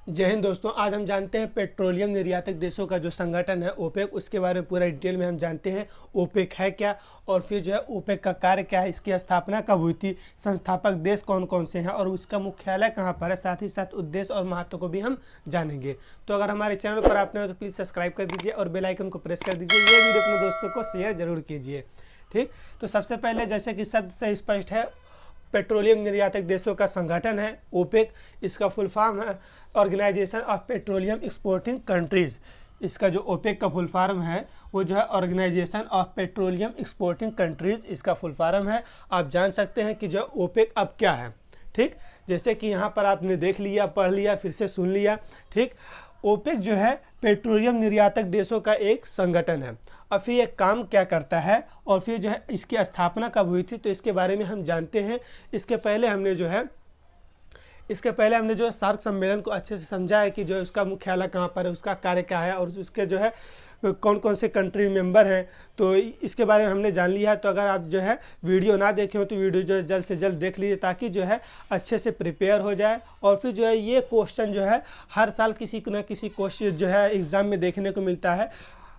जय हिंद दोस्तों। आज हम जानते हैं पेट्रोलियम निर्यातक देशों का जो संगठन है ओपेक, उसके बारे में पूरा डिटेल में हम जानते हैं। ओपेक है क्या और फिर जो है ओपेक का कार्य क्या है, इसकी स्थापना कब हुई थी, संस्थापक देश कौन कौन से हैं और उसका मुख्यालय कहाँ पर है, साथ ही साथ उद्देश्य और महत्व को भी हम जानेंगे। तो अगर हमारे चैनल पर आपने हो तो प्लीज़ सब्सक्राइब कर दीजिए और बेल आइकन को प्रेस कर दीजिए। ये वीडियो अपने दोस्तों को शेयर जरूर कीजिए। ठीक, तो सबसे पहले जैसे कि शब्द से स्पष्ट है, पेट्रोलियम निर्यातक देशों का संगठन है ओपेक। इसका फुल फॉर्म है organisation of petroleum exporting countries. इसका जो ओपेक का फुल फॉर्म है वो जो है organisation of petroleum exporting countries, इसका फुल फॉर्म है। आप जान सकते हैं कि जो ओपेक अब क्या है। ठीक, जैसे कि यहाँ पर आपने देख लिया, पढ़ लिया, फिर से सुन लिया। ठीक, ओपेक जो है पेट्रोलियम निर्यातक देशों का एक संगठन है। और फिर ये काम क्या करता है और फिर जो है इसकी स्थापना कब हुई थी, तो इसके बारे में हम जानते हैं। इसके पहले हमने जो है सार्क सम्मेलन को अच्छे से समझा है कि जो उसका मुख्यालय कहाँ पर है, उसका कार्य क्या है और उसके जो है कौन कौन से कंट्री मेंबर हैं, तो इसके बारे में हमने जान लिया है। तो अगर आप जो है वीडियो ना देखे हो तो वीडियो जो है जल्द से जल्द देख लीजिए, ताकि जो है अच्छे से प्रिपेयर हो जाए। और फिर जो है ये क्वेश्चन जो है हर साल किसी न किसी क्वेश्चन जो है एग्ज़ाम में देखने को मिलता है।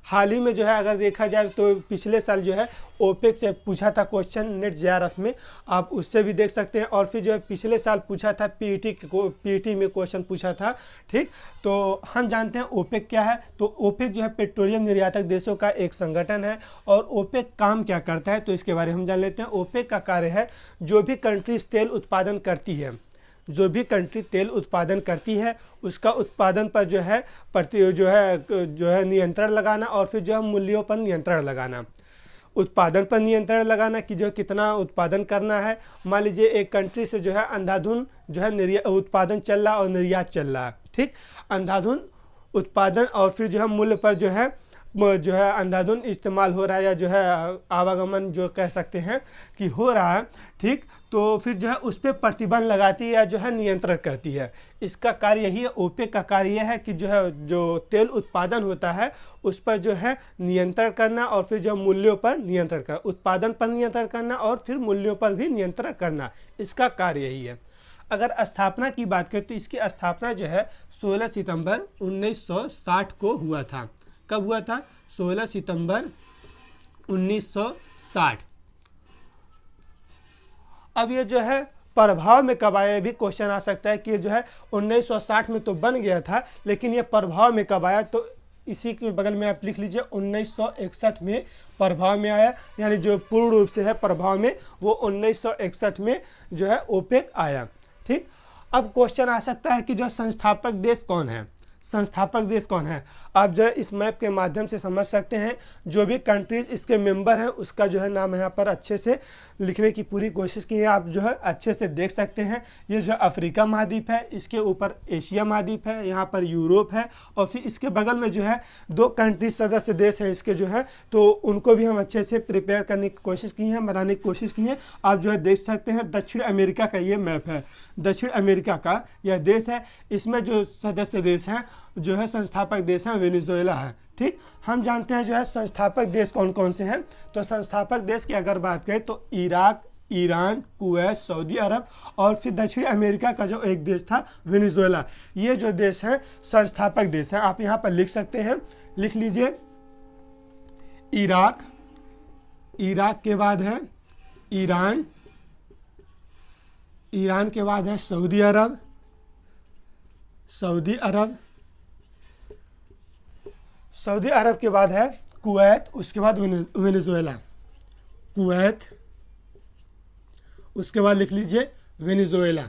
हाल ही में जो है अगर देखा जाए तो पिछले साल जो है ओपेक से पूछा था क्वेश्चन नेट जेआरएफ में, आप उससे भी देख सकते हैं। और फिर जो है पिछले साल पूछा था पीईटी में क्वेश्चन पूछा था। ठीक, तो हम जानते हैं ओपेक क्या है। तो ओपेक जो है पेट्रोलियम निर्यातक देशों का एक संगठन है। और ओपेक काम क्या करता है तो इसके बारे में हम जान लेते हैं। ओपेक का कार्य है जो भी कंट्रीज तेल उत्पादन करती है, जो भी कंट्री तेल उत्पादन करती है उसका उत्पादन पर जो है नियंत्रण लगाना और फिर जो है मूल्यों पर नियंत्रण लगाना। उत्पादन पर नियंत्रण लगाना कि जो कितना उत्पादन करना है। मान लीजिए एक कंट्री से जो है अंधाधुंध जो है उत्पादन चल रहा और निर्यात चल रहा है। ठीक, अंधाधुंध उत्पादन और फिर जो है मूल्य पर जो है अंधाधुंध इस्तेमाल हो रहा है, या जो है आवागमन जो कह सकते हैं कि हो रहा है। ठीक, तो फिर जो है उस पर प्रतिबंध लगाती है या जो है नियंत्रण करती है। इसका कार्य यही है, ओपेक का कार्य यह है कि जो है जो तेल उत्पादन होता है उस पर जो है नियंत्रण करना और फिर जो मूल्यों पर नियंत्रण करना, उत्पादन पर नियंत्रण करना और फिर मूल्यों पर भी नियंत्रण करना, इसका कार्य यही है। अगर स्थापना की बात करें तो इसकी स्थापना जो है 16 सितंबर 1960 को हुआ था। कब हुआ था? 16 सितंबर 1960। अब ये जो है प्रभाव में कब आया, भी क्वेश्चन आ सकता है कि जो है 1960 में तो बन गया था, लेकिन ये प्रभाव में कब आया, तो इसी के बगल में आप लिख लीजिए 1961 में प्रभाव में आया। यानी जो पूर्ण रूप से है प्रभाव में वो 1961 में जो है ओपेक आया। ठीक, अब क्वेश्चन आ सकता है कि जो संस्थापक देश कौन है, संस्थापक देश कौन है। आप जो है इस मैप के माध्यम से समझ सकते हैं। जो भी कंट्रीज इसके मेंबर हैं उसका जो है नाम यहाँ पर अच्छे से लिखने की पूरी कोशिश की है, आप जो है अच्छे से देख सकते हैं। ये जो अफ्रीका महाद्वीप है, इसके ऊपर एशिया महाद्वीप है, यहाँ पर यूरोप है और फिर इसके बगल में जो है 2 कंट्रीज सदस्य देश हैं इसके जो है, तो उनको भी हम अच्छे से प्रिपेयर करने की कोशिश की है, बनाने की कोशिश की है। आप जो है देख सकते हैं दक्षिण अमेरिका का ये मैप है, दक्षिण अमेरिका का यह देश है। इसमें जो सदस्य देश हैं जो है संस्थापक देश हैं वेनेजुएला है। ठीक, हम जानते हैं जो है संस्थापक देश कौन कौन से हैं। तो संस्थापक देश की अगर बात करें तो इराक, ईरान, कुवैत, सऊदी अरब और फिर दक्षिण अमेरिका का जो एक देश था वेनेजुएला, ये जो देश हैं संस्थापक देश हैं। आप यहाँ पर लिख सकते हैं, लिख लीजिए इराक, इराक के बाद है ईरान, ईरान के बाद है सऊदी अरब, सऊदी अरब, सऊदी अरब के बाद है कुवैत, उसके बाद वेनेजुएला, कुवैत, उसके बाद लिख लीजिए वेनेजुएला।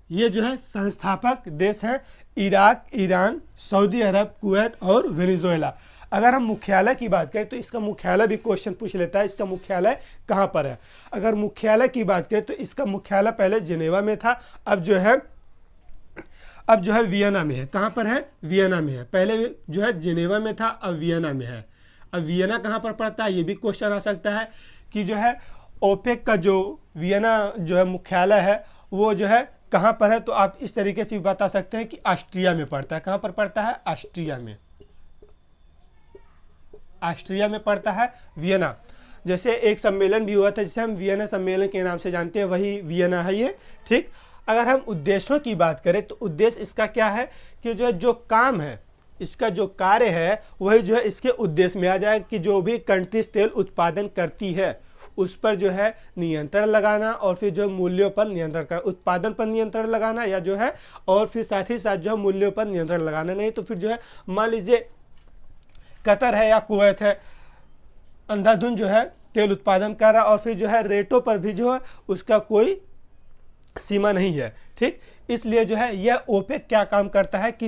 ये जो है संस्थापक देश हैं, इराक, ईरान, सऊदी अरब, कुवैत और वेनेजुएला। अगर हम मुख्यालय की बात करें तो इसका मुख्यालय भी क्वेश्चन पूछ लेता है, इसका मुख्यालय कहाँ पर है। अगर मुख्यालय की बात करें तो इसका मुख्यालय पहले जिनेवा में था, अब जो है वियना में है। कहाँ पर है? वियना में है। पहले जो है जिनेवा में था, अब वियना में है। अब वियना कहाँ पर पड़ता है, ये भी क्वेश्चन आ सकता है कि जो है ओपेक का जो वियना जो है मुख्यालय है वो जो है कहाँ पर है। तो आप इस तरीके से भी बता सकते हैं कि ऑस्ट्रिया में पड़ता है। कहाँ पर पड़ता है? ऑस्ट्रिया में, ऑस्ट्रिया में पड़ता है वियना। जैसे एक सम्मेलन भी हुआ था जिसे हम वियना सम्मेलन के नाम से जानते हैं, वही वियना है ये। ठीक, अगर हम उद्देश्यों की बात करें तो उद्देश्य इसका क्या है कि जो है जो काम है, इसका जो कार्य है वही जो है इसके उद्देश्य में आ जाए कि जो भी कंट्रीज तेल उत्पादन करती है उस पर जो है नियंत्रण लगाना और फिर जो मूल्यों पर नियंत्रण करना, उत्पादन पर नियंत्रण लगाना या जो है और फिर साथ ही साथ जो है मूल्यों पर नियंत्रण लगाना। नहीं तो फिर जो है मान लीजिए कतर है या कुवैत है, अंधाधुंध जो है तेल उत्पादन कर रहा और फिर जो है रेटों पर भी जो है उसका कोई सीमा नहीं है, ठीक। इसलिए जो है यह ओपेक क्या काम करता है कि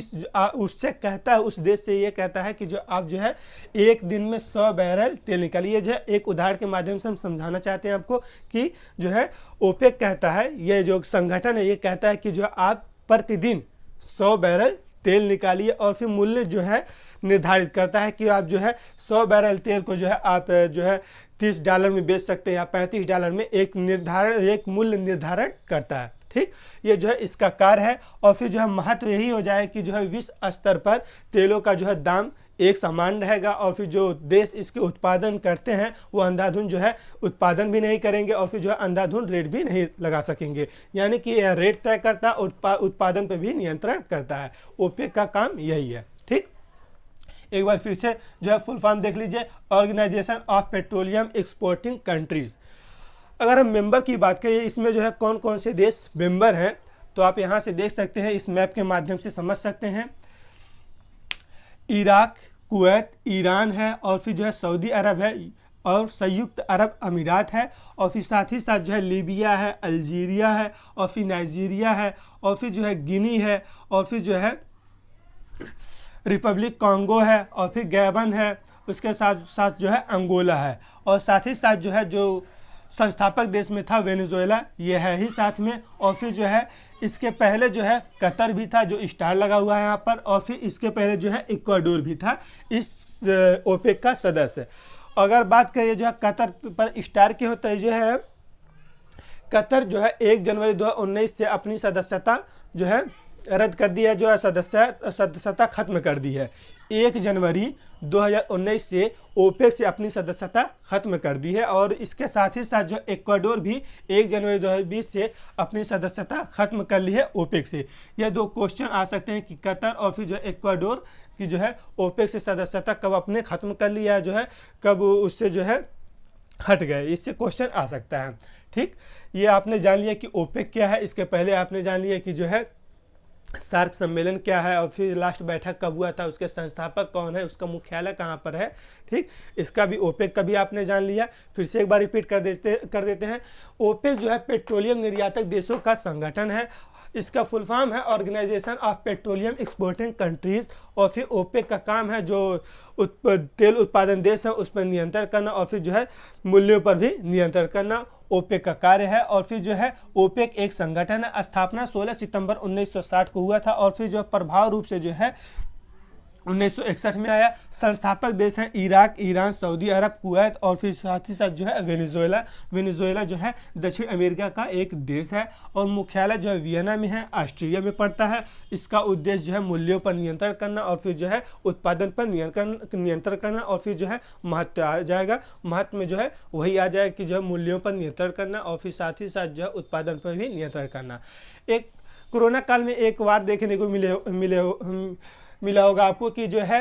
उससे कहता है, उस देश से ये कहता है कि जो आप जो है एक दिन में 100 बैरल तेल निकालिए। जो है एक उदाहरण के माध्यम से हम समझाना चाहते हैं आपको कि जो है ओपेक कहता है, ये जो संगठन है ये कहता है कि जो आप प्रतिदिन 100 बैरल तेल निकालिए और फिर मूल्य जो है निर्धारित करता है कि आप जो है 100 बैरल तेल को जो है आप जो है $30 में बेच सकते हैं या $35 में एक मूल्य निर्धारण करता है, ठीक। ये जो है इसका कार्य है। और फिर जो है महत्व यही हो जाए कि जो है विश्व स्तर पर तेलों का जो है दाम एक समान रहेगा और फिर जो देश इसके उत्पादन करते हैं वो अंधाधुंध जो है उत्पादन भी नहीं करेंगे और फिर जो है अंधाधुंध रेट भी नहीं लगा सकेंगे। यानी कि यह रेट तय करता है, उत्पादन पर भी नियंत्रण करता है। ओपेक का काम यही है, ठीक। एक बार फिर से जो है फुल फॉर्म देख लीजिए, organisation of petroleum exporting countries. अगर हम मेंबर की बात करें, इसमें जो है कौन कौन से देश मेंबर हैं तो आप यहाँ से देख सकते हैं, इस मैप के माध्यम से समझ सकते हैं। इराक, कुवैत, ईरान है और फिर जो है सऊदी अरब है और संयुक्त अरब अमीरात है और फिर साथ ही साथ जो है लीबिया है, अल्जीरिया है और फिर नाइजीरिया है और फिर जो है गिनी है और फिर जो है रिपब्लिक कॉन्गो है और फिर गैबन है, उसके साथ साथ जो है अंगोला है और साथ ही साथ जो है जो संस्थापक देश में था वेनेजुएला, ये है ही साथ में। और फिर जो है इसके पहले जो है कतर भी था जो स्टार लगा हुआ है यहाँ पर और फिर इसके पहले जो है इक्वाडोर भी था इस ओपेक का सदस्य। अगर बात करें जो है कतर पर स्टार के होता है, जो है कतर जो है 1 जनवरी 2019 से अपनी सदस्यता जो है रद्द कर दिया, जो है सदस्यता खत्म कर दी है। 1 जनवरी 2019 से ओपेक से अपनी सदस्यता खत्म कर दी है और इसके साथ ही साथ जो इक्वाडोर भी 1 जनवरी 2020 से अपनी सदस्यता खत्म कर ली है ओपेक से। यह 2 क्वेश्चन आ सकते हैं कि कतर और फिर जो इक्वाडोर की जो है ओपेक से सदस्यता कब अपने खत्म कर लिया, जो है कब उससे जो है हट गए, इससे क्वेश्चन आ सकता है, ठीक। ये आपने जान लिया कि ओपेक क्या है। इसके पहले आपने जान लिया कि जो है सार्क सम्मेलन क्या है और फिर लास्ट बैठक कब हुआ था, उसके संस्थापक कौन है, उसका मुख्यालय कहाँ पर है, ठीक। इसका भी ओपेक का भी आपने जान लिया। फिर से एक बार रिपीट कर देते हैं। ओपेक जो है पेट्रोलियम निर्यातक देशों का संगठन है। इसका फुल फॉर्म है organisation of petroleum exporting countries और फिर ओपेक का काम है जो तेल उत्पादन देश है उस पर नियंत्रण करना और फिर जो है मूल्यों पर भी नियंत्रण करना ओपेक का कार्य है। और फिर जो है ओपेक एक संगठन है। स्थापना 16 सितंबर 1960 को हुआ था और फिर जो प्रभाव रूप से जो है 1961 में आया। संस्थापक देश हैं इराक, ईरान, सऊदी अरब, कुवैत और फिर साथ ही साथ जो है वेनेजुएला जो है दक्षिण अमेरिका का एक देश है और मुख्यालय जो है वियना में है, ऑस्ट्रिया में पड़ता है। इसका उद्देश्य जो है मूल्यों पर नियंत्रण करना और फिर जो है उत्पादन पर नियंत्रण करना और फिर जो है महत्व आ जाएगा। महत्व में जो है वही आ जाएगा कि जो है मूल्यों पर नियंत्रण करना और फिर साथ ही साथ जो है उत्पादन पर भी नियंत्रण करना। एक कोरोना काल में एक बार देखने को मिला होगा आपको कि जो है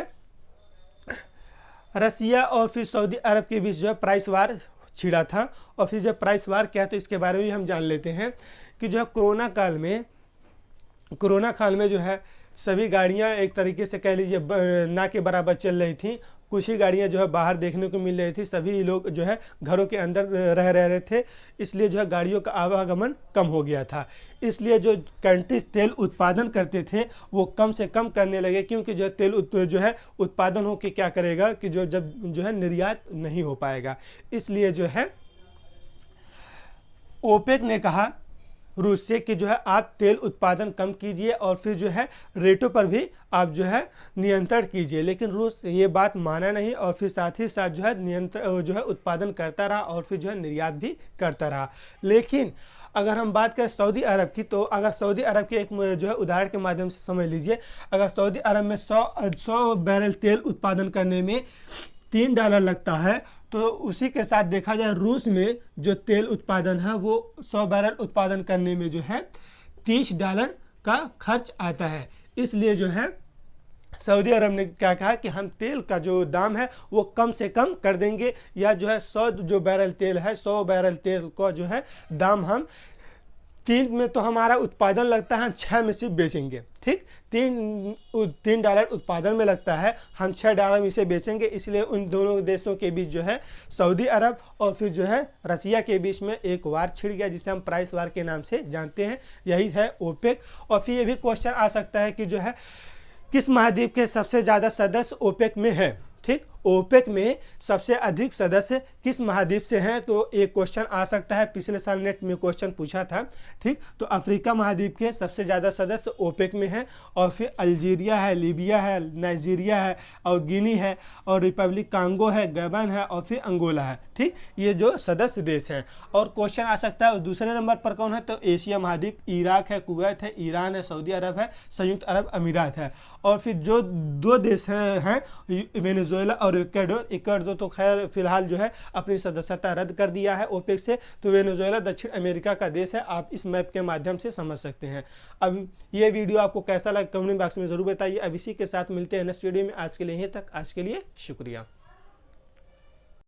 रसिया और फिर सऊदी अरब के बीच जो है प्राइस वार छिड़ा था। और फिर जो प्राइस वार क्या है तो इसके बारे में भी हम जान लेते हैं कि जो है कोरोना काल में जो है सभी गाड़ियां एक तरीके से कह लीजिए ना के बराबर चल रही थी। कुछ ही गाड़ियां जो है बाहर देखने को मिल रही थी, सभी लोग जो है घरों के अंदर रह रहे थे, इसलिए जो है गाड़ियों का आवागमन कम हो गया था। इसलिए जो कंट्रीज तेल उत्पादन करते थे वो कम से कम करने लगे क्योंकि जो तेल जो है उत्पादन हो के क्या करेगा कि जब जो है निर्यात नहीं हो पाएगा। इसलिए जो है ओपेक ने कहा रूस से कि जो है आप तेल उत्पादन कम कीजिए और फिर जो है रेटों पर भी आप जो है नियंत्रण कीजिए। लेकिन रूस ये बात माना नहीं और फिर साथ ही साथ जो है उत्पादन करता रहा और फिर जो है निर्यात भी करता रहा। लेकिन अगर हम बात करें सऊदी अरब की, तो अगर सऊदी अरब के एक जो है उदाहरण के माध्यम से समझ लीजिए, अगर सऊदी अरब में 100 बैरल तेल उत्पादन करने में $3 लगता है तो उसी के साथ देखा जाए रूस में जो तेल उत्पादन है वो 100 बैरल उत्पादन करने में जो है $30 का खर्च आता है। इसलिए जो है सऊदी अरब ने क्या कहा कि हम तेल का जो दाम है वो कम से कम कर देंगे, या जो है 100 जो बैरल तेल है, 100 बैरल तेल का जो है दाम हम 3 में तो हमारा उत्पादन लगता है, हम 6 में सिर्फ बेचेंगे। ठीक, $3 उत्पादन में लगता है, हम $6 में इसे बेचेंगे। इसलिए उन दोनों देशों के बीच जो है सऊदी अरब और फिर जो है रसिया के बीच में एक वार छिड़ गया, जिसे हम प्राइस वार के नाम से जानते हैं। यही है ओपेक। और फिर ये भी क्वेश्चन आ सकता है कि जो है किस महाद्वीप के सबसे ज़्यादा सदस्य ओपेक में है। ठीक, ओपेक में सबसे अधिक सदस्य किस महाद्वीप से हैं, तो एक क्वेश्चन आ सकता है। पिछले साल नेट में क्वेश्चन पूछा था। ठीक, तो अफ्रीका महाद्वीप के सबसे ज़्यादा सदस्य ओपेक में हैं, और फिर अल्जीरिया है, लीबिया है, नाइजीरिया है, और गिनी है, और रिपब्लिक कांगो है, गबन है, और फिर अंगोला है। ठीक, ये जो सदस्य देश हैं। और क्वेश्चन आ सकता है दूसरे नंबर पर कौन है, तो एशिया महाद्वीप, इराक है, कुवैत है, ईरान है, सऊदी अरब है, संयुक्त अरब अमीरात है। और फिर जो 2 देश हैं वेनेजुएला और इक्वाडोर तो खैर फिलहाल जो है अपनी सदस्यता रद्द कर दिया है ओपेक से। तो वेनेजुएला दक्षिण अमेरिका का देश है, आप इस मैप के माध्यम से समझ सकते हैं। अब ये वीडियो आपको कैसा लगा कमेंट बॉक्स में ज़रूर बताइए। अब इसी के साथ मिलते हैं नेक्स्ट वीडियो में। आज के लिए यहीं तक, आज के लिए शुक्रिया।